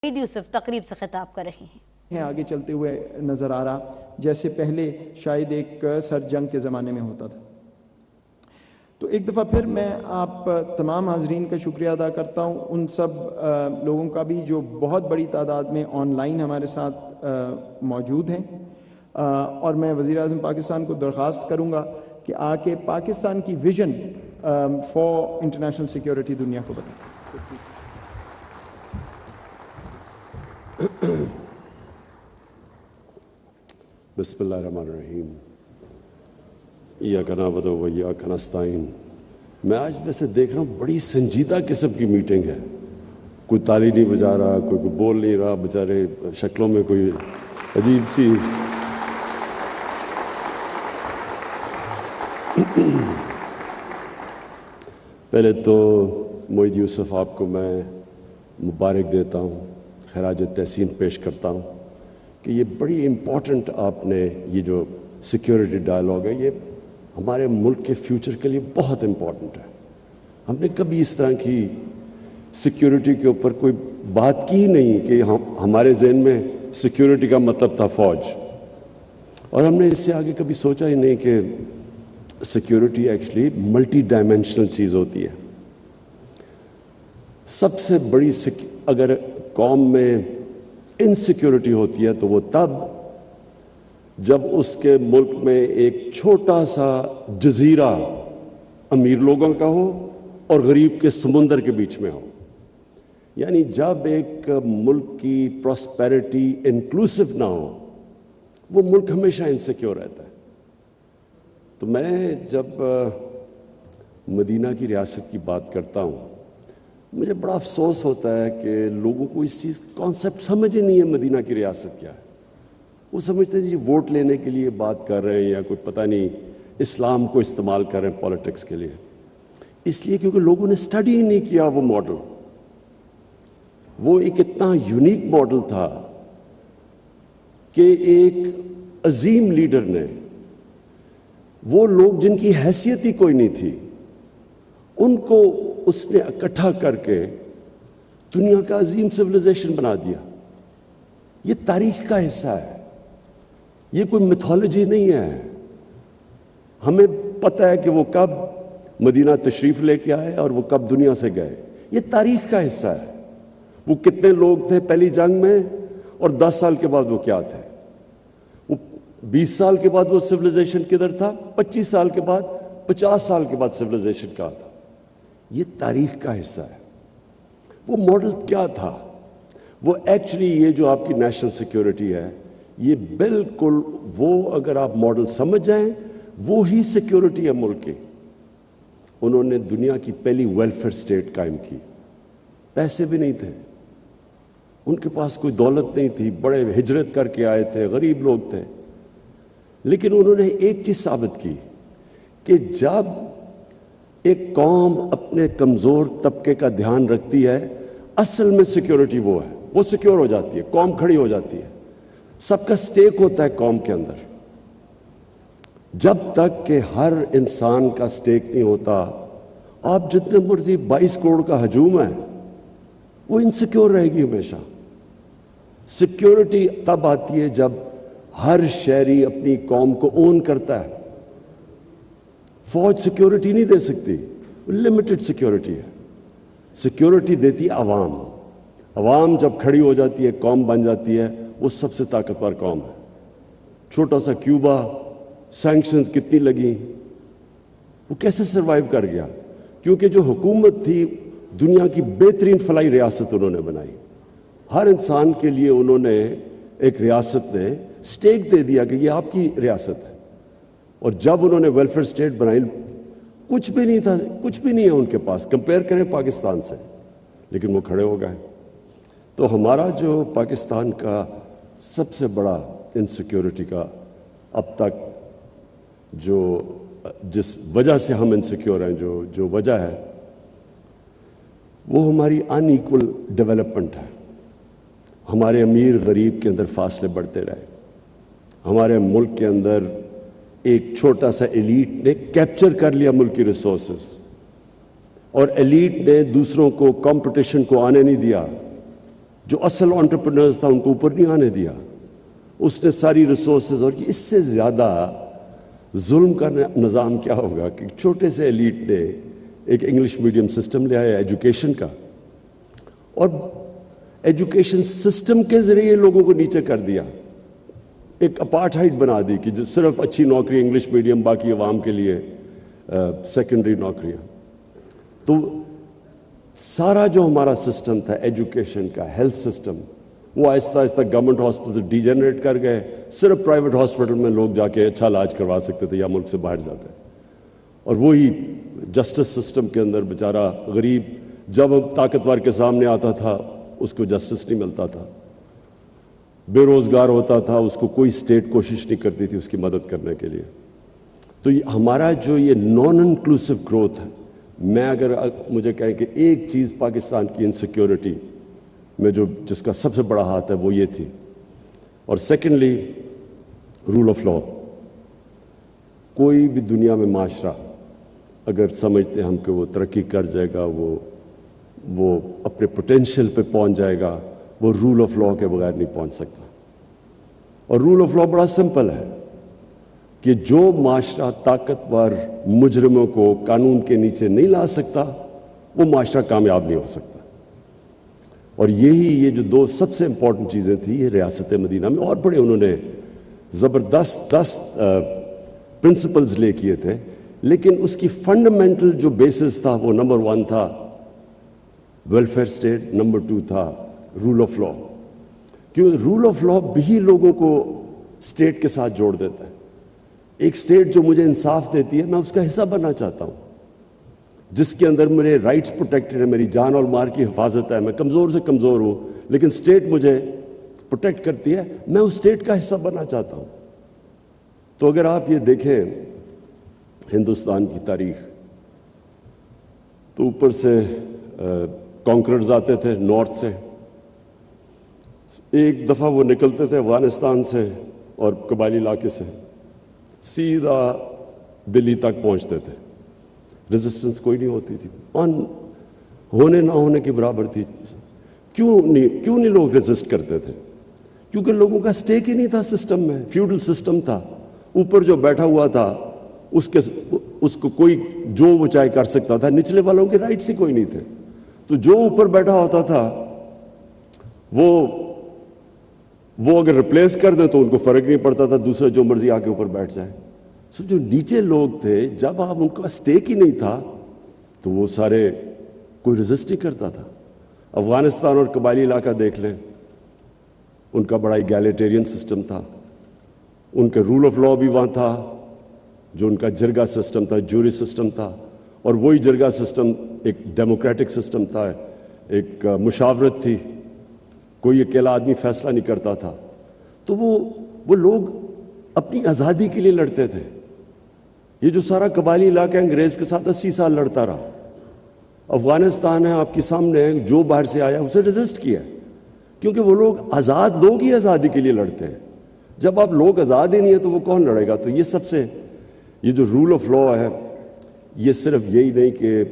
عید یوسف تقریب سے خطاب کر رہے ہیں۔ آگے چلتے ہوئے نظر آ رہا جیسے پہلے شاید ایک سر جنگ کے زمانے میں ہوتا تھا۔ تو ایک دفعہ پھر میں آپ تمام حاضرین کا شکریہ ادا کرتا ہوں، ان سب لوگوں کا بھی جو بہت بڑی تعداد میں آن لائن ہمارے ساتھ موجود ہیں، اور میں وزیر اعظم پاکستان کو درخواست کروں گا کہ آ کے پاکستان کی ویژن فار انٹرنیشنل سیکیورٹی دنیا کو بتائیں۔ بسم اللہ الرحمن الرحیم۔ ایاک نعبد و ایاک نستعین۔ میں آج ویسے دیکھ رہا ہوں بڑی سنجیدہ قسم کی میٹنگ ہے، کوئی تالی نہیں بجا رہا، کوئی بول نہیں رہا، بیچارے شکلوں میں کوئی عجیب سی پہلے تو معید یوسف آپ کو میں مبارک دیتا ہوں، خراج تحسین پیش کرتا ہوں کہ یہ بڑی امپورٹنٹ آپ نے یہ جو سیکیورٹی ڈائلاگ ہے، یہ ہمارے ملک کے فیوچر کے لیے بہت امپورٹنٹ ہے۔ ہم نے کبھی اس طرح کی سیکیورٹی کے اوپر کوئی بات کی نہیں کہ ہمارے ذہن میں سیکیورٹی کا مطلب تھا فوج، اور ہم نے اس سے آگے کبھی سوچا ہی نہیں کہ سیکیورٹی ایکچولی ملٹی ڈائمینشنل چیز ہوتی ہے۔ سب سے بڑی اگر قوم میں انسیکیورٹی ہوتی ہے تو وہ تب جب اس کے ملک میں ایک چھوٹا سا جزیرہ امیر لوگوں کا ہو اور غریب کے سمندر کے بیچ میں ہو، یعنی جب ایک ملک کی پراسپیرٹی انکلوسیو نہ ہو، وہ ملک ہمیشہ انسیکیور رہتا ہے۔ تو میں جب مدینہ کی ریاست کی بات کرتا ہوں، مجھے بڑا افسوس ہوتا ہے کہ لوگوں کو اس چیز کانسیپٹ سمجھ ہی نہیں ہے مدینہ کی ریاست کیا ہے۔ وہ سمجھتے ہیں جی ووٹ لینے کے لیے بات کر رہے ہیں یا کوئی پتہ نہیں اسلام کو استعمال کر رہے ہیں پولیٹکس کے لیے، اس لیے کیونکہ لوگوں نے اسٹڈی ہی نہیں کیا وہ ماڈل۔ وہ ایک اتنا یونیک ماڈل تھا کہ ایک عظیم لیڈر نے، وہ لوگ جن کی حیثیت ہی کوئی نہیں تھی، ان کو اس نے اکٹھا کر کے دنیا کا عظیم سویلائزیشن بنا دیا۔ یہ تاریخ کا حصہ ہے، یہ کوئی میتھولوجی نہیں ہے۔ ہمیں پتہ ہے کہ وہ کب مدینہ تشریف لے کے آئے اور وہ کب دنیا سے گئے، یہ تاریخ کا حصہ ہے۔ وہ کتنے لوگ تھے پہلی جنگ میں، اور 10 سال کے بعد وہ کیا تھے، وہ 20 سال کے بعد وہ سویلائزیشن کدھر تھا، 25 سال کے بعد، 50 سال کے بعد سویلائزیشن کہاں تھا۔ یہ تاریخ کا حصہ ہے۔ وہ ماڈل کیا تھا؟ وہ ایکچولی یہ جو آپ کی نیشنل سیکیورٹی ہے، یہ بالکل وہ اگر آپ ماڈل سمجھ جائیں، وہی سیکیورٹی ہے ملک کی۔ انہوں نے دنیا کی پہلی ویلفیئر سٹیٹ قائم کی، پیسے بھی نہیں تھے، ان کے پاس کوئی دولت نہیں تھی، بڑے ہجرت کر کے آئے تھے، غریب لوگ تھے، لیکن انہوں نے ایک چیز ثابت کی کہ جب ایک قوم اپنے کمزور طبقے کا دھیان رکھتی ہے، اصل میں سیکیورٹی وہ ہے، وہ سیکیور ہو جاتی ہے، قوم کھڑی ہو جاتی ہے، سب کا سٹیک ہوتا ہے قوم کے اندر۔ جب تک کہ ہر انسان کا سٹیک نہیں ہوتا، آپ جتنے مرضی 22 کروڑ کا ہجوم ہے، وہ انسیکیور رہے گی ہمیشہ۔ سیکیورٹی تب آتی ہے جب ہر شہری اپنی قوم کو اون کرتا ہے۔ فوج سیکیورٹی نہیں دے سکتی، لمیٹڈ سیکیورٹی ہے۔ سیکیورٹی دیتی عوام۔ عوام جب کھڑی ہو جاتی ہے، قوم بن جاتی ہے، وہ سب سے طاقتور قوم ہے۔ چھوٹا سا کیوبا، سینکشنز کتنی لگیں، وہ کیسے سروائیو کر گیا؟ کیونکہ جو حکومت تھی، دنیا کی بہترین فلاحی ریاست انہوں نے بنائی۔ ہر انسان کے لیے انہوں نے ایک ریاست نے سٹیک دے دیا کہ یہ آپ کی ریاست ہے۔ اور جب انہوں نے ویلفیئر سٹیٹ بنائی، کچھ بھی نہیں تھا، کچھ بھی نہیں ہے ان کے پاس، کمپیئر کریں پاکستان سے، لیکن وہ کھڑے ہو گئے۔ تو ہمارا جو پاکستان کا سب سے بڑا انسیکیورٹی کا اب تک جس وجہ سے ہم انسیکیور ہیں، جو وجہ ہے، وہ ہماری ان ایکول ڈیولپمنٹ ہے۔ ہمارے امیر غریب کے اندر فاصلے بڑھتے رہے۔ ہمارے ملک کے اندر ایک چھوٹا سا ایلیٹ نے کیپچر کر لیا ملک کی ریسورسز، اور ایلیٹ نے دوسروں کو کمپٹیشن کو آنے نہیں دیا۔ جو اصل انٹرپرنرز تھا ان کو اوپر نہیں آنے دیا. اس نے ساری ریسورسز، اور اس سے زیادہ ظلم کا نظام کیا ہوگا کہ چھوٹے سے ایلیٹ نے ایک انگلش میڈیم سسٹم لے آیا ایجوکیشن کا، اور ایجوکیشن سسٹم کے ذریعے لوگوں کو نیچے کر دیا. ایک اپارٹھائڈ بنا دی کہ جو صرف اچھی نوکری انگلش میڈیم، باقی عوام کے لیے سیکنڈری نوکریاں. تو سارا جو ہمارا سسٹم تھا ایجوکیشن کا، ہیلتھ سسٹم، وہ آہستہ آہستہ گورنمنٹ ہاسپٹل ڈیجنریٹ کر گئے. صرف پرائیویٹ ہاسپٹل میں لوگ جا کے اچھا علاج کروا سکتے تھے یا ملک سے باہر جاتے. اور وہی جسٹس سسٹم کے اندر بیچارہ غریب جب طاقتور کے سامنے آتا تھا اس کو جسٹس نہیں ملتا تھا، بے روزگار ہوتا تھا، اس کو کوئی اسٹیٹ کوشش نہیں کرتی تھی اس کی مدد کرنے کے لیے. تو ہمارا جو یہ نان انکلوسیو گروتھ ہے، میں اگر مجھے کہیں کہ ایک چیز پاکستان کی انسیکیورٹی میں جس کا سب سے بڑا ہاتھ ہے وہ یہ تھی. اور سیکنڈلی رول آف لا. کوئی بھی دنیا میں معاشرہ اگر سمجھتے ہم کہ وہ ترقی کر جائے گا، وہ اپنے پوٹینشیل پہ پہنچ جائے گا، وہ رول آف لا کے بغیر نہیں پہنچ سکتا. اور رول آف لا بڑا سمپل ہے کہ جو معاشرہ طاقتور مجرموں کو قانون کے نیچے نہیں لا سکتا وہ معاشرہ کامیاب نہیں ہو سکتا. اور یہ جو دو سب سے امپورٹنٹ چیزیں تھیں یہ ریاست مدینہ میں، اور بڑے انہوں نے زبردست پرنسپلز لے کیے تھے، لیکن اس کی فنڈامنٹل جو بیسس تھا وہ نمبر 1 تھا ویلفیئر اسٹیٹ، نمبر 2 تھا رول آف لا. کیونکہ رول آف لا بھی لوگوں کو اسٹیٹ کے ساتھ جوڑ دیتا ہے. ایک اسٹیٹ جو مجھے انصاف دیتی ہے میں اس کا حصہ بننا چاہتا ہوں، جس کے اندر میرے رائٹس پروٹیکٹڈ ہیں، میری جان اور مال کی حفاظت ہے، میں کمزور سے کمزور ہوں لیکن اسٹیٹ مجھے پروٹیکٹ کرتی ہے، میں اس اسٹیٹ کا حصہ بننا چاہتا ہوں. تو اگر آپ یہ دیکھیں ہندوستان کی تاریخ، تو اوپر سے کانکررز آتے تھے نارتھ سے، ایک دفعہ وہ نکلتے تھے افغانستان سے اور قبائلی علاقے سے سیدھا دلی تک پہنچتے تھے. ریزسٹنس کوئی نہیں ہوتی تھی، ہونے نہ ہونے کے برابر تھی. کیوں نہیں لوگ ریزسٹ کرتے تھے؟ کیونکہ لوگوں کا اسٹیک ہی نہیں تھا سسٹم میں. فیوڈل سسٹم تھا، اوپر جو بیٹھا ہوا تھا اس کو کوئی جو وہ چاہے کر سکتا تھا، نچلے والوں کے رائٹس ہی کوئی نہیں تھے. تو جو اوپر بیٹھا ہوتا تھا وہ اگر ریپلیس کر دیں تو ان کو فرق نہیں پڑتا تھا، دوسرا جو مرضی آ کے اوپر بیٹھ جائے. سو جو نیچے لوگ تھے جب آپ ان کا اسٹیک ہی نہیں تھا تو وہ سارے کوئی ریزسٹ نہیں کرتا تھا. افغانستان اور قبائلی علاقہ دیکھ لیں، ان کا بڑا ایگیلیٹیرین سسٹم تھا، ان کا رول آف لا بھی وہاں تھا، جو ان کا جرگہ سسٹم تھا، جوری سسٹم تھا، اور وہی جرگہ سسٹم ایک ڈیموکریٹک سسٹم تھا، ایک مشاورت تھی، کوئی اکیلا آدمی فیصلہ نہیں کرتا تھا. تو وہ لوگ اپنی آزادی کے لیے لڑتے تھے. یہ جو سارا قبائلی علاقہ انگریز کے ساتھ 80 سال لڑتا رہا. افغانستان ہے آپ کے سامنے، جو باہر سے آیا اسے ریزسٹ کیا، کیونکہ وہ لوگ آزاد لوگ ہی آزادی کے لیے لڑتے ہیں. جب آپ لوگ آزاد ہی نہیں ہیں تو وہ کون لڑے گا؟ تو یہ جو رول آف لا ہے، یہ صرف یہی نہیں کہ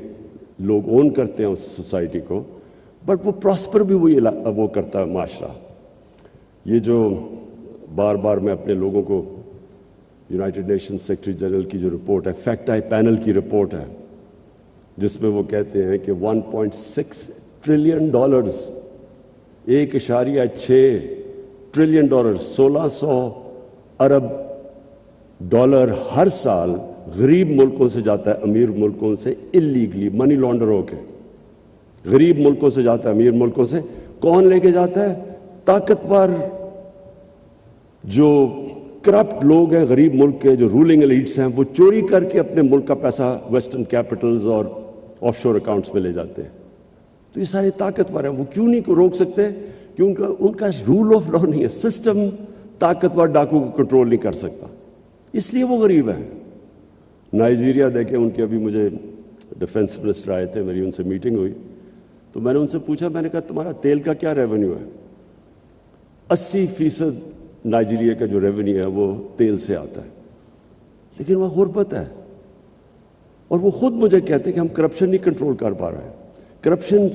لوگ اون کرتے ہیں اس سوسائٹی کو، بٹ وہ پراسپر بھی وہ کرتا ہے معاشرہ. یہ جو بار بار میں اپنے لوگوں کو یونائٹڈ نیشن سیکرٹری جنرل کی جو رپورٹ ہے، فیکٹ آئی پینل کی رپورٹ ہے، جس میں وہ کہتے ہیں کہ $1.6 ٹریلین 1.6 ٹریلین 1600 ارب ڈالر ہر سال غریب ملکوں سے جاتا ہے امیر ملکوں سے اللیگلی، منی لانڈر ہو کے. غریب ملکوں سے جاتا ہے امیر ملکوں سے. کون لے کے جاتا ہے؟ طاقتور جو کرپٹ لوگ ہیں غریب ملک کے، جو رولنگ ایلیٹس ہیں، وہ چوری کر کے اپنے ملک کا پیسہ ویسٹرن کیپٹلز اور آف شور اکاؤنٹس میں لے جاتے ہیں. تو یہ سارے طاقتور ہیں. وہ کیوں نہیں روک سکتے؟ کیونکہ ان کا رول آف لا نہیں ہے. سسٹم طاقتور ڈاکو کو کنٹرول نہیں کر سکتا، اس لیے وہ غریب ہیں. نائجیریا دیکھیں، ان کے ابھی مجھے ڈیفنس منسٹر آئے تھے، میری ان سے میٹنگ ہوئی، تو میں نے ان سے پوچھا، میں نے کہا تمہارا تیل کا کیا ریونیو ہے؟ 80% نائجیریا کا جو ریونیو ہے وہ تیل سے آتا ہے، لیکن وہ غربت ہے. اور وہ خود مجھے کہتے ہیں کہ ہم کرپشن نہیں کنٹرول کر پا رہے ہیں. کرپشن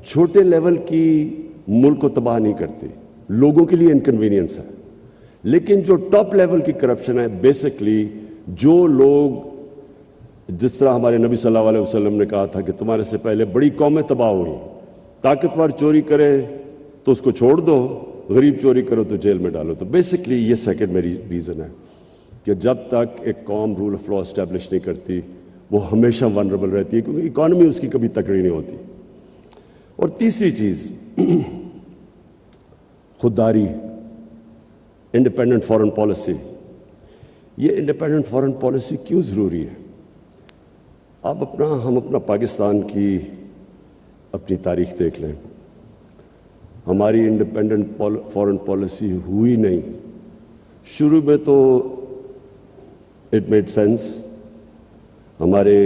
چھوٹے لیول کی ملک کو تباہ نہیں کرتی, لوگوں کے لیے انکنوینئنس ہے. لیکن جو ٹاپ لیول کی کرپشن ہے, بیسکلی جو لوگ, جس طرح ہمارے نبی صلی اللہ علیہ وسلم نے کہا تھا کہ تمہارے سے پہلے بڑی قومیں تباہ ہوئی, طاقتور چوری کرے تو اس کو چھوڑ دو, غریب چوری کرو تو جیل میں ڈالو. تو بیسکلی یہ سیکنڈ میری ریزن ہے کہ جب تک ایک قوم رول آف لا اسٹیبلش نہیں کرتی وہ ہمیشہ ونربل رہتی ہے, کیونکہ اکانومی اس کی کبھی تکڑی نہیں ہوتی. اور تیسری چیز خودداری, انڈیپینڈنٹ فارن پالیسی. یہ انڈیپینڈنٹ فارن پالیسی کیوں ضروری ہے؟ آپ ہم اپنا پاکستان کی اپنی تاریخ دیکھ لیں. ہماری انڈیپینڈنٹ فارن پالیسی ہوئی نہیں. شروع میں تو اٹ میڈ سینس. ہمارے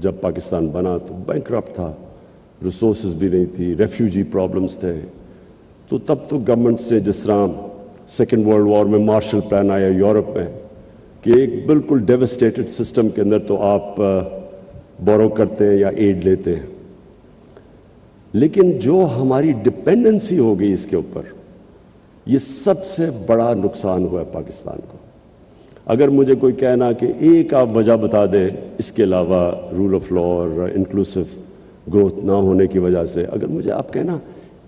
جب پاکستان بنا تو بینکرپٹ تھا, ریسورسز بھی نہیں تھی, ریفیوجی پرابلمس تھے. تو تب تو گورنمنٹ سے, جس طرح سیکنڈ ورلڈ وار میں مارشل پلان آیا یورپ میں, کہ ایک بالکل ڈیوسٹیٹڈ سسٹم کے اندر تو آپ بورو کرتے ہیں یا ایڈ لیتے ہیں. لیکن جو ہماری ڈپینڈنسی ہو گئی اس کے اوپر, یہ سب سے بڑا نقصان ہوا ہے پاکستان کو. اگر مجھے کوئی کہنا کہ ایک آپ وجہ بتا دیں اس کے علاوہ رول آف لا اور انکلوسو گروتھ نہ ہونے کی وجہ سے, اگر مجھے آپ کہنا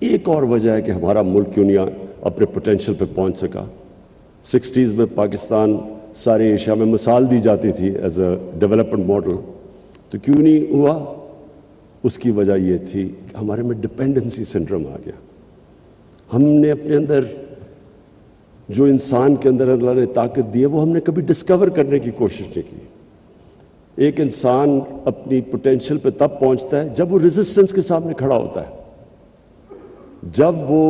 ایک اور وجہ ہے کہ ہمارا ملک کیوں نہیں اپنے پوٹینشیل پہ پہنچ سکا. 60s میں پاکستان سارے ایشیا میں مثال دی جاتی تھی ایز اے ڈیولپمنٹ ماڈل, تو کیوں نہیں ہوا؟ اس کی وجہ یہ تھی کہ ہمارے میں ڈپینڈنسی سنڈروم آ گیا. ہم نے اپنے اندر جو انسان کے اندر اللہ نے طاقت دی ہے وہ ہم نے کبھی ڈسکور کرنے کی کوشش نہیں کی. ایک انسان اپنی پوٹینشیل پہ تب پہنچتا ہے جب وہ ریزسٹنس کے سامنے کھڑا ہوتا ہے, جب وہ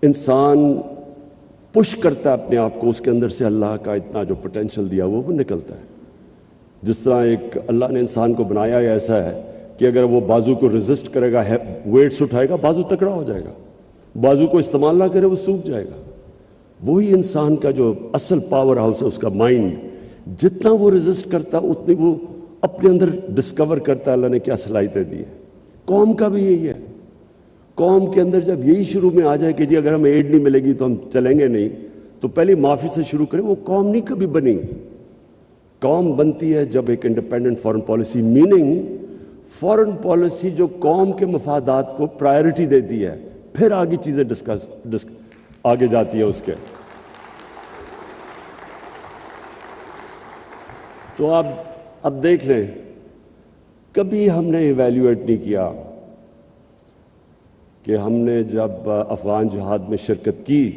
انسان پش کرتا ہے اپنے آپ کو, اس کے اندر سے اللہ کا اتنا جو پوٹینشیل دیا وہ نکلتا ہے. جس طرح ایک اللہ نے انسان کو بنایا ہے ایسا ہے کہ اگر وہ بازو کو ریزسٹ کرے گا, ویٹس اٹھائے گا, بازو تکڑا ہو جائے گا. بازو کو استعمال نہ کرے وہ سوکھ جائے گا. وہی انسان کا جو اصل پاور ہاؤس ہے, اس کا مائنڈ, جتنا وہ ریزسٹ کرتا ہے اتنی وہ اپنے اندر ڈسکور کرتا ہے اللہ نے کیا صلاحیتیں دی ہیں. قوم کا بھی یہی ہے. قوم کے اندر جب یہی شروع میں آ جائے کہ جی اگر ہمیں ایڈ نہیں ملے گی تو ہم چلیں گے نہیں, تو پہلے معافی سے شروع کریں. وہ قوم نہیں کبھی بنی. قوم بنتی ہے جب ایک independent foreign policy, meaning foreign policy جو قوم کے مفادات کو پرائرٹی دیتی ہے, پھر آگے چیزیں آگے جاتی ہے اس کے. تو آپ اب دیکھ لیں, کبھی ہم نے ایویلیویٹ نہیں کیا کہ ہم نے جب افغان جہاد میں شرکت کی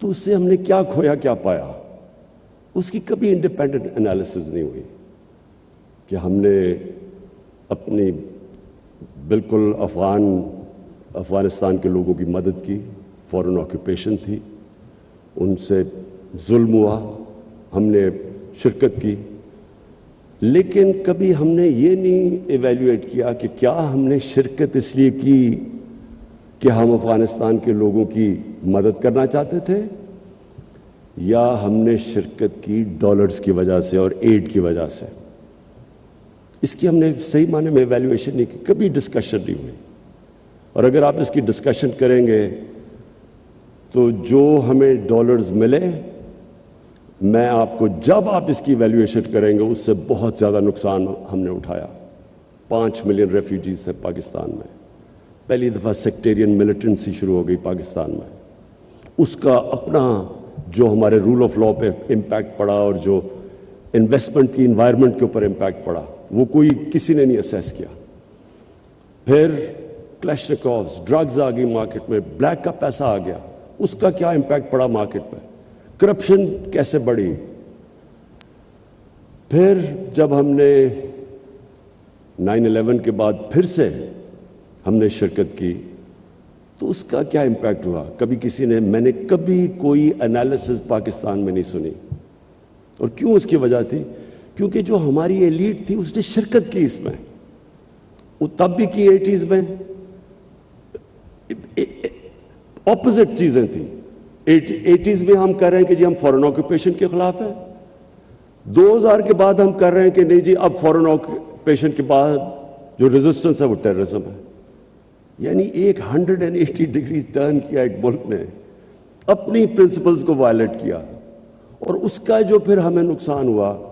تو اس سے ہم نے کیا کھویا کیا پایا. اس کی کبھی انڈیپینڈنٹ انالیسز نہیں ہوئی کہ ہم نے اپنی بالکل افغانستان کے لوگوں کی مدد کی, فورن آکوپیشن تھی, ان سے ظلم ہوا, ہم نے شرکت کی. لیکن کبھی ہم نے یہ نہیں ایویلیویٹ کیا کہ کیا ہم نے شرکت اس لیے کی کہ ہم افغانستان کے لوگوں کی مدد کرنا چاہتے تھے, یا ہم نے شرکت کی ڈالرز کی وجہ سے اور ایڈ کی وجہ سے. اس کی ہم نے صحیح معنی میں ایویلیویشن نہیں کی, کبھی ڈسکشن نہیں ہوئی. اور اگر آپ اس کی ڈسکشن کریں گے تو جو ہمیں ڈالرز ملے, میں آپ کو جب آپ اس کی ایویلیویشن کریں گے اس سے بہت زیادہ نقصان ہم نے اٹھایا. 5 ملین ریفیوجیز ہیں پاکستان میں. پہلی دفعہ سیکٹیرین ملیٹنسی شروع ہو گئی پاکستان میں. اس کا اپنا جو ہمارے رول آف لا پہ امپیکٹ پڑا اور جو انویسٹمنٹ کی انوائرمنٹ کے اوپر امپیکٹ پڑا, وہ کوئی کسی نے نہیں اسیس کیا. پھر کلیشنکوفز, ڈرگز آ گئی مارکیٹ میں, بلیک کا پیسہ آ گیا, اس کا کیا امپیکٹ پڑا مارکیٹ پہ, کرپشن کیسے بڑھی. پھر جب ہم نے 9/11 کے بعد پھر سے ہم نے شرکت کی تو اس کا کیا امپیکٹ ہوا, کبھی کسی نے, میں نے کبھی کوئی انالیسز پاکستان میں نہیں سنی. اور کیوں اس کی وجہ تھی؟ کیونکہ جو ہماری ایلیٹ تھی اس نے شرکت کی اس میں. وہ تب بھی کی 80s میں, اپوزٹ چیزیں تھیں. 80s میں ہم کر رہے ہیں کہ جی ہم فورن آکوپیشن کے خلاف ہیں, 2000 کے بعد ہم کر رہے ہیں کہ نہیں جی اب فورن آکوپیشن کے بعد جو ریزسٹنس ہے وہ ٹیررزم ہے. یعنی ایک 180 ڈگریز ٹرن کیا ایک ملک نے، اپنی پرنسپلز کو وائلیٹ کیا، اور اس کا جو پھر ہمیں نقصان ہوا،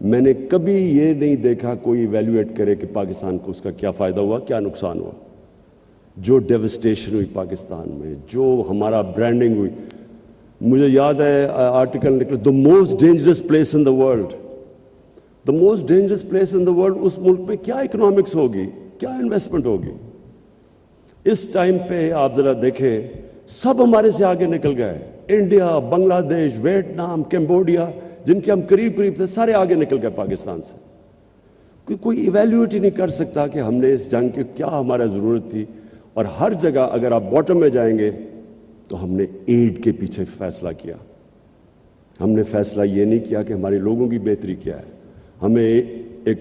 میں نے کبھی یہ نہیں دیکھا کوئی ایویلویٹ کرے کہ پاکستان کو اس کا کیا فائدہ ہوا، کیا نقصان ہوا۔ جو ڈیوسٹیشن ہوئی پاکستان میں، جو ہمارا برانڈنگ ہوئی، مجھے یاد ہے آرٹیکل نکلا the most dangerous place in the world, the most dangerous place in the world. اس ملک میں کیا اکنامکس ہوگی، کیا انویسٹمنٹ ہوگی؟ اس ٹائم پہ آپ ذرا دیکھیں، سب ہمارے سے آگے نکل گئے، انڈیا، بنگلہ دیش، ویتنام، کمبوڈیا، جن کے ہم قریب تھے، سارے آگے نکل گئے پاکستان سے۔ کوئی ایویلیویٹ ہی نہیں کر سکتا کہ ہم نے اس جنگ کی کیا ہمارا ضرورت تھی۔ اور ہر جگہ اگر آپ باٹم میں جائیں گے تو ہم نے ایڈ کے پیچھے فیصلہ کیا، ہم نے فیصلہ یہ نہیں کیا کہ ہمارے لوگوں کی بہتری کیا ہے۔ ہمیں ایک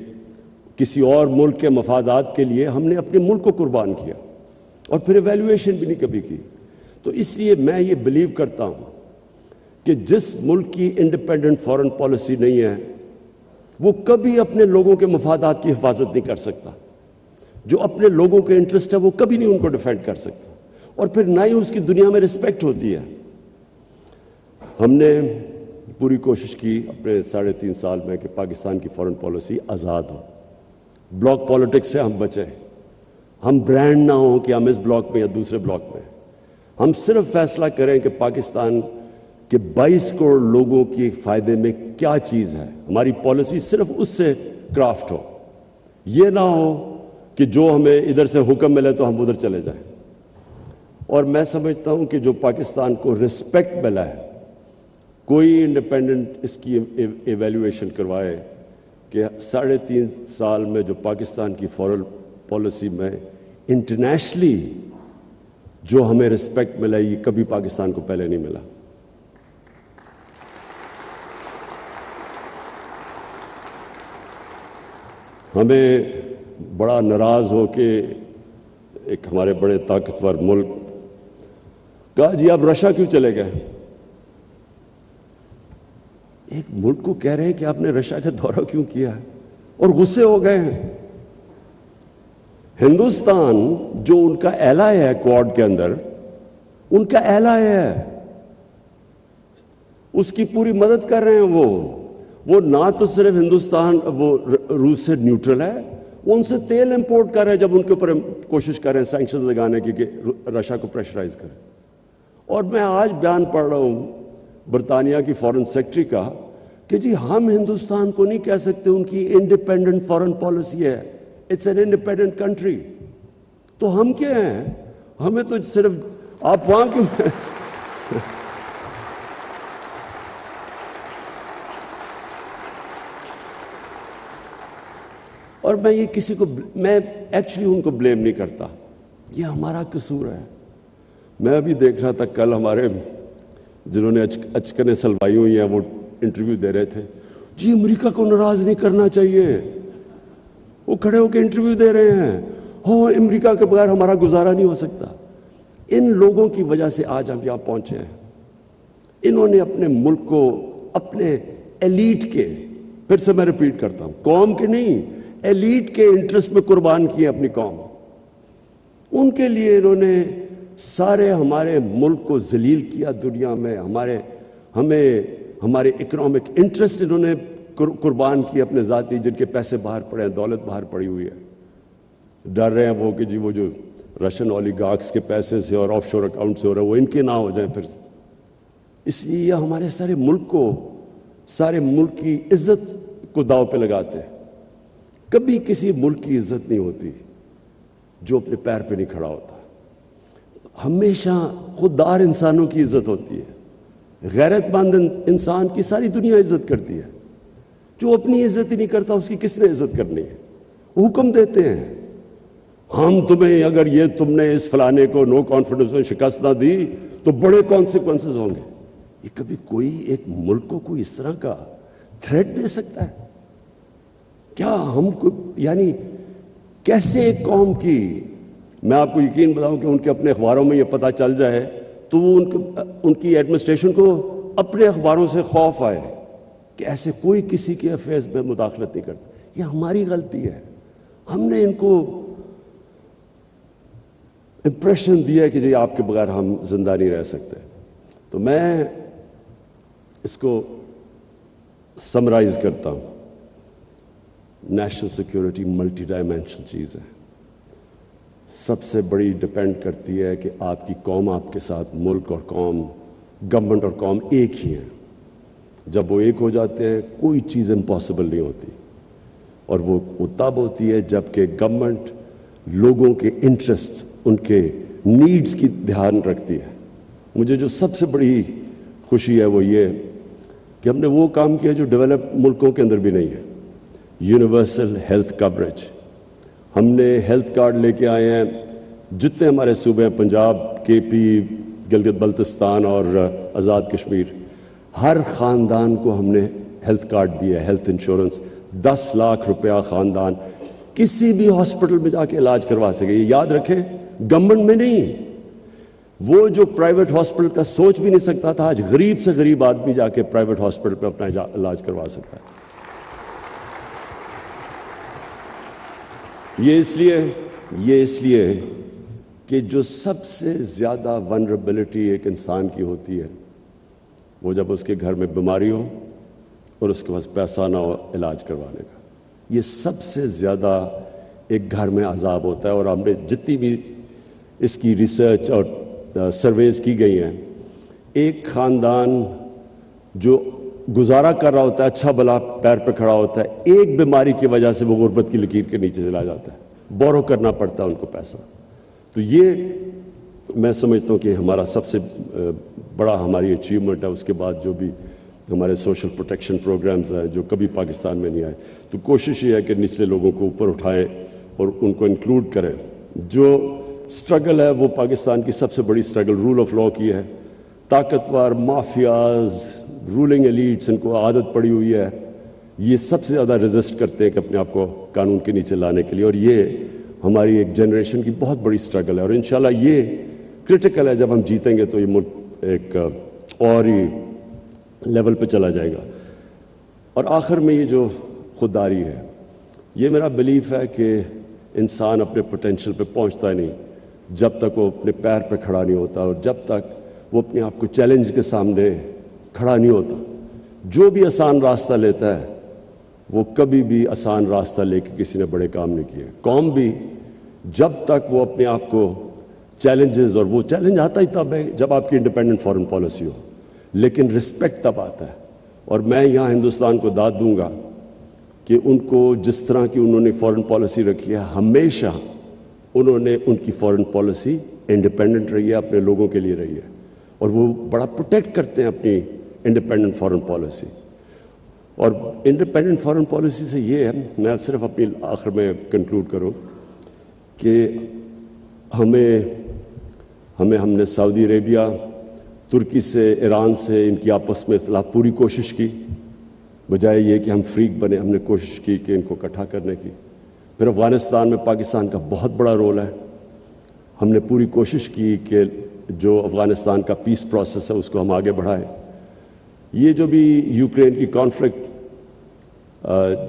کسی اور ملک کے مفادات کے لیے ہم نے اپنے ملک کو قربان کیا، اور پھر ایویلیویشن بھی نہیں کبھی کی۔ تو اس لیے میں یہ بلیو کرتا ہوں کہ جس ملک کی انڈیپینڈنٹ فارن پالیسی نہیں ہے، وہ کبھی اپنے لوگوں کے مفادات کی حفاظت نہیں کر سکتا۔ جو اپنے لوگوں کے انٹرسٹ ہے وہ کبھی نہیں ان کو ڈیفینڈ کر سکتا، اور پھر نہ ہی اس کی دنیا میں رسپیکٹ ہوتی ہے۔ ہم نے پوری کوشش کی اپنے 3.5 سال میں کہ پاکستان کی فارن پالیسی آزاد ہو، بلاک پالیٹکس سے ہم بچیں، ہم برانڈ نہ ہوں کہ ہم اس بلاک میں یا دوسرے بلاک میں، ہم صرف فیصلہ کریں کہ پاکستان کے 22 کروڑ لوگوں کے فائدے میں کیا چیز ہے، ہماری پالیسی صرف اس سے کرافٹ ہو۔ یہ نہ ہو کہ جو ہمیں ادھر سے حکم ملے تو ہم ادھر چلے جائیں۔ اور میں سمجھتا ہوں کہ جو پاکستان کو رسپیکٹ ملا ہے، کوئی انڈیپینڈنٹ اس کی ایویلیویشن کروائے کہ 3.5 سال میں جو پاکستان کی فارن پالیسی میں انٹرنیشنلی جو ہمیں رسپیکٹ ملا، یہ کبھی پاکستان کو پہلے نہیں ملا۔ ہمیں بڑا ناراض ہو کے ایک ہمارے بڑے طاقتور ملک کہا جی آپ رشیا کیوں چلے گئے؟ ایک ملک کو کہہ رہے ہیں کہ آپ نے رشیا کا دورہ کیوں کیا ہے، اور غصے ہو گئے ہیں۔ ہندوستان جو ان کا ایلائی ہے کوڈ کے اندر، ان کا ایلائی ہے، اس کی پوری مدد کر رہے ہیں۔ وہ نہ تو صرف ہندوستان وہ روس سے نیوٹرل ہے، وہ ان سے تیل امپورٹ کر رہے ہیں، جب ان کے اوپر کوشش کر رہے ہیں سینکشنز لگانے کی کہ رشیا کو پریشرائز کریں۔ اور میں آج بیان پڑھ رہا ہوں برطانیہ کی فارن سیکرٹری کا کہ جی ہم ہندوستان کو نہیں کہہ سکتے ان کی انڈیپینڈنٹ فارن پالیسی ہے، اٹس این انڈیپینڈنٹ کنٹری۔ تو ہم کیا ہیں؟ ہمیں تو صرف آپ وہاں کیوں ہیں؟ اور میں یہ کسی کو میں ایکچولی ان کو بلیم نہیں کرتا، یہ ہمارا قصور ہے۔ میں ابھی دیکھ رہا تھا کل ہمارے جنہوں نے اچکنیں سلوائی ہوئی ہیں وہ انٹرویو دے رہے تھے، جی امریکہ کو ناراض نہیں کرنا چاہیے، وہ کھڑے ہو کے انٹرویو دے رہے ہیں، ہاں امریکہ کے بغیر ہمارا گزارا نہیں ہو سکتا۔ ان لوگوں کی وجہ سے آج ہم یہاں پہنچے ہیں۔ انہوں نے اپنے ملک کو اپنے ایلیٹ کے، پھر سے میں ریپیٹ کرتا ہوں، قوم کے نہیں، ایلیٹ کے انٹرسٹ میں قربان کی اپنی قوم۔ ان کے لیے انہوں نے سارے ہمارے ملک کو ذلیل کیا دنیا میں، ہمارے اکنامک انٹرسٹ انہوں نے قربان کی اپنے ذاتی، جن کے پیسے باہر پڑے ہیں، دولت باہر پڑی ہوئی ہے۔ ڈر رہے ہیں وہ کہ جی وہ جو رشین اولیگارکس کے پیسے سے اور آف شور اکاؤنٹ سے ہو رہا ہے وہ ان کے نہ ہو جائیں پھر۔ اس لیے یہ ہمارے سارے ملک کی عزت کو داؤ پہ لگاتے ہیں۔ کبھی کسی ملک کی عزت نہیں ہوتی جو اپنے پیر پہ نہیں کھڑا ہوتا، ہمیشہ خوددار انسانوں کی عزت ہوتی ہے۔ غیرت مند انسان کی ساری دنیا عزت کرتی ہے، جو اپنی عزت ہی نہیں کرتا اس کی کس نے عزت کرنی ہے؟ وہ حکم دیتے ہیں، ہم تمہیں اگر یہ تم نے اس فلانے کو نو کانفیڈنس میں شکست نہ دی تو بڑے کانسیکوینسز ہوں گے۔ یہ کبھی کوئی ایک ملک کو کوئی اس طرح کا تھریٹ دے سکتا ہے؟ کیا ہم کو یعنی کیسے ایک قوم کی، میں آپ کو یقین بتاؤں کہ ان کے اپنے اخباروں میں یہ پتہ چل جائے تو وہ ان کی ایڈمنسٹریشن کو اپنے اخباروں سے خوف آئے کہ ایسے کوئی کسی کے افیئرز میں مداخلت نہیں کرتا۔ یہ ہماری غلطی ہے، ہم نے ان کو امپریشن دیا ہے کہ جی آپ کے بغیر ہم زندہ نہیں رہ سکتے. تو میں اس کو سمرائز کرتا ہوں. نیشنل سیکیورٹی ملٹی ڈائمینشنل چیز ہے. سب سے بڑی ڈپینڈ کرتی ہے کہ آپ کی قوم آپ کے ساتھ، ملک اور قوم، گورنمنٹ اور قوم ایک ہی ہیں. جب وہ ایک ہو جاتے ہیں کوئی چیز امپاسبل نہیں ہوتی. اور وہ تب ہوتی ہے جب کہ گورنمنٹ لوگوں کے انٹرسٹ، ان کے نیڈز کی دھیان رکھتی ہے. مجھے جو سب سے بڑی خوشی ہے وہ یہ کہ ہم نے وہ کام کیا جو ڈیولپ ملکوں کے اندر بھی نہیں ہے. Universal health coverage. ہم نے ہیلتھ کارڈ لے کے آئے ہیں جتنے ہمارے صوبے ہیں، پنجاب، کے پی، گلگت بلتستان اور آزاد کشمیر، ہر خاندان کو ہم نے ہیلتھ کارڈ دیا ہے، ہیلتھ انشورنس. 10 لاکھ روپیہ خاندان کسی بھی ہاسپٹل میں جا کے علاج کروا سکے. یہ یاد رکھیں، گورنمنٹ میں نہیں. وہ جو پرائیویٹ ہاسپٹل کا سوچ بھی نہیں سکتا تھا، آج غریب سے غریب آدمی جا کے پرائیویٹ ہاسپٹل پہ اپنا علاج کروا سکتا ہے. یہ اس لیے کہ جو سب سے زیادہ ونربلٹی ایک انسان کی ہوتی ہے وہ جب اس کے گھر میں بیماری ہو اور اس کے پاس پیسہ نہ ہو علاج کروانے کا. یہ سب سے زیادہ ایک گھر میں عذاب ہوتا ہے. اور ہم نے جتنی بھی اس کی ریسرچ اور سرویز کی گئی ہیں، ایک خاندان جو گزارا کر رہا ہوتا ہے، اچھا بھلا پیر پہ کھڑا ہوتا ہے، ایک بیماری کی وجہ سے وہ غربت کی لکیر کے نیچے چلا جاتا ہے، بورو کرنا پڑتا ہے ان کو پیسہ. تو یہ میں سمجھتا ہوں کہ ہمارا سب سے بڑا ہماری اچیومنٹ ہے. اس کے بعد جو بھی ہمارے سوشل پروٹیکشن پروگرامز ہیں جو کبھی پاکستان میں نہیں آئے، تو کوشش یہ ہے کہ نچلے لوگوں کو اوپر اٹھائیں اور ان کو انکلوڈ کریں. جو سٹرگل ہے وہ پاکستان کی سب سے بڑی سٹرگل رول آف لاء کی ہے. طاقتور مافیاز، رولنگ ایلیٹس، ان کو عادت پڑی ہوئی ہے، یہ سب سے زیادہ ریزسٹ کرتے ہیں کہ اپنے آپ کو قانون کے نیچے لانے کے لیے. اور یہ ہماری ایک جنریشن کی بہت بڑی سٹرگل ہے. اور انشاءاللہ یہ کرٹیکل ہے. جب ہم جیتیں گے تو یہ ملک ایک اور ہی لیول پہ چلا جائے گا. اور آخر میں یہ جو خودداری ہے، یہ میرا بلیف ہے کہ انسان اپنے پوٹینشیل پہ پہنچتا ہی نہیں جب تک وہ اپنے پیر پہ کھڑا نہیں ہوتا، اور جب تک وہ اپنے آپ کو چیلنج کے سامنے کھڑا نہیں ہوتا. جو بھی آسان راستہ لیتا ہے وہ کبھی بھی آسان راستہ لے کے کسی نے بڑے کام نہیں کیے. قوم بھی جب تک وہ اپنے آپ کو چیلنجز، اور وہ چیلنج آتا ہی تب ہے جب آپ کی انڈیپینڈنٹ فارن پالیسی ہو، لیکن رسپیکٹ تب آتا ہے. اور میں یہاں ہندوستان کو داد دوں گا کہ ان کو جس طرح کی انہوں نے فارن پالیسی رکھی ہے، ہمیشہ انہوں نے ان کی فارن پالیسی انڈیپینڈنٹ رہی ہے، اپنے لوگوں کے لیے رہی ہے، اور وہ بڑا پروٹیکٹ کرتے ہیں اپنی انڈیپینڈنٹ فارن پالیسی. اور انڈیپینڈنٹ فارن پالیسی سے یہ ہے، میں صرف اپنی آخر میں کنکلوڈ کروں کہ ہم نے سعودی عربیہ، ترکی سے، ایران سے، ان کی آپس میں اختلاف پوری کوشش کی، بجائے یہ کہ ہم فریق بنے، ہم نے کوشش کی کہ ان کو اکٹھا کرنے کی. پھر افغانستان میں پاکستان کا بہت بڑا رول ہے. ہم نے پوری کوشش کی کہ جو افغانستان کا پیس پروسیس ہے اس کو ہم آگے بڑھائیں. یہ جو بھی یوکرین کی کانفلکٹ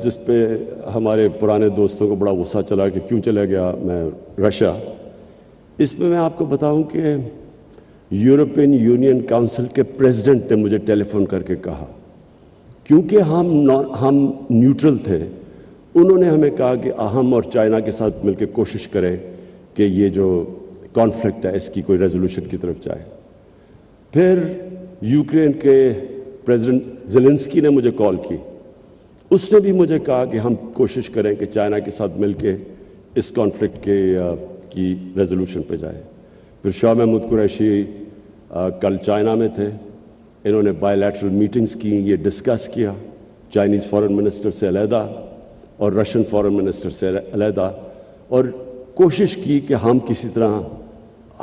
جس پہ ہمارے پرانے دوستوں کو بڑا غصہ چلا کہ کیوں چلا گیا میں رشیا، اس میں آپ کو بتاؤں کہ یورپین یونین کاؤنسل کے پریزیڈنٹ نے مجھے ٹیلی فون کر کے کہا، کیونکہ ہم نیوٹرل تھے، انہوں نے ہمیں کہا کہ ہم اور چائنا کے ساتھ مل کے کوشش کریں کہ یہ جو کانفلکٹ ہے اس کی کوئی ریزولوشن کی طرف جائے. پھر یوکرین کے پریزیڈنٹ زیلنسکی نے مجھے کال کی، اس نے بھی مجھے کہا کہ ہم کوشش کریں کہ چائنا کے ساتھ مل کے اس کانفلکٹ کی ریزولوشن پہ جائے. پھر شاہ محمود قریشی کل چائنا میں تھے، انہوں نے بائی لیٹرل میٹنگز کی، یہ ڈسکس کیا چائنیز فارن منسٹر سے علیحدہ اور رشین فارن منسٹر سے علیحدہ، اور کوشش کی کہ ہم کسی طرح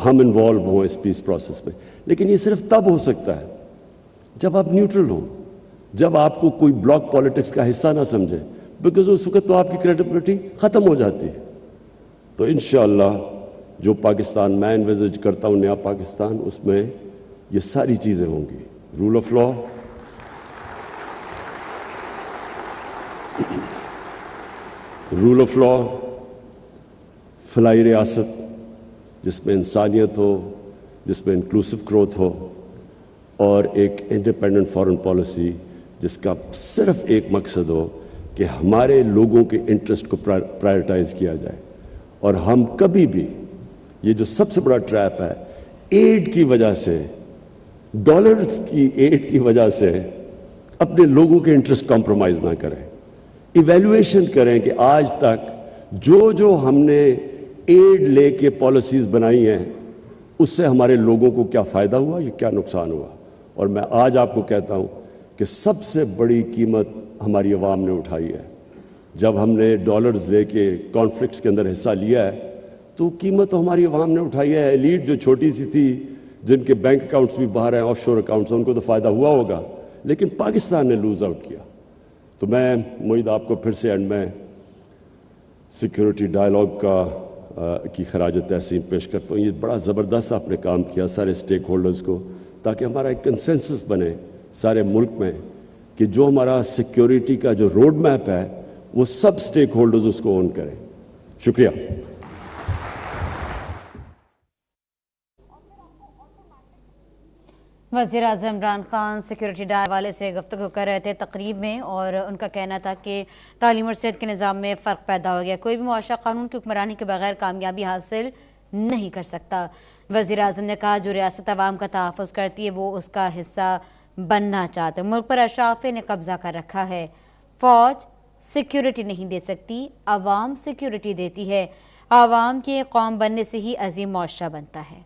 ہم انوالو ہوں اس پیس پروسیس میں. لیکن یہ صرف تب ہو سکتا ہے جب آپ نیوٹرل ہوں، جب آپ کو کوئی بلاک پالیٹکس کا حصہ نہ سمجھے، بیکاز اس وقت تو آپ کی کریڈیبلٹی ختم ہو جاتی ہے. تو انشاءاللہ جو پاکستان میں انویزج کرتا ہوں، نیا پاکستان، اس میں یہ ساری چیزیں ہوں گی. رول آف لاء، فلاحی ریاست جس میں انسانیت ہو, جس میں انکلوسو گروتھ ہو, اور ایک انڈیپینڈنٹ فارن پالیسی جس کا صرف ایک مقصد ہو کہ ہمارے لوگوں کے انٹرسٹ کو پرائرٹائز کیا جائے. اور ہم کبھی بھی, یہ جو سب سے بڑا ٹریپ ہے, ایڈ کی وجہ سے, ڈالرز کی ایڈ کی وجہ سے اپنے لوگوں کے انٹرسٹ کمپرومائز نہ کریں. ایویلویشن کریں کہ آج تک جو ہم نے ایڈ لے کے پالیسیز بنائی ہیں اس سے ہمارے لوگوں کو کیا فائدہ ہوا یا کیا نقصان ہوا. اور میں آج آپ کو کہتا ہوں کہ سب سے بڑی قیمت ہماری عوام نے اٹھائی ہے. جب ہم نے ڈالرز لے کے کانفلکٹس کے اندر حصہ لیا ہے تو قیمت تو ہماری عوام نے اٹھائی ہے. ایلیٹ جو چھوٹی سی تھی, جن کے بینک اکاؤنٹس بھی باہر ہیں, آف شور اکاؤنٹس, ان کو تو فائدہ ہوا ہوگا, لیکن پاکستان نے لوز آؤٹ کیا. تو میں معید آپ کو پھر سے اینڈ میں سیکیورٹی ڈائلاگ کی خراج تحسین پیش کرتا ہوں. یہ بڑا زبردست آپ نے کام کیا سارے اسٹیک ہولڈرز کو, تاکہ ہمارا ایک کنسنسس بنے سارے ملک میں کہ جو ہمارا سیکیورٹی کا جو روڈ میپ ہے وہ سب اسٹیک ہولڈرز اس کو اون کریں. شکریہ. وزیر اعظم عمران خان سیکیورٹی ڈائلاگ والے سے گفتگو کر رہے تھے تقریب میں, اور ان کا کہنا تھا کہ تعلیم اور صحت کے نظام میں فرق پیدا ہو گیا. کوئی بھی معاشرہ قانون کی حکمرانی کے بغیر کامیابی حاصل نہیں کر سکتا. وزیر اعظم نے کہا جو ریاست عوام کا تحفظ کرتی ہے وہ اس کا حصہ بننا چاہتے. ملک پر اشرافیہ نے قبضہ کر رکھا ہے. فوج سیکیورٹی نہیں دے سکتی, عوام سیکیورٹی دیتی ہے. عوام کی قوم بننے سے ہی عظیم معاشرہ بنتا ہے.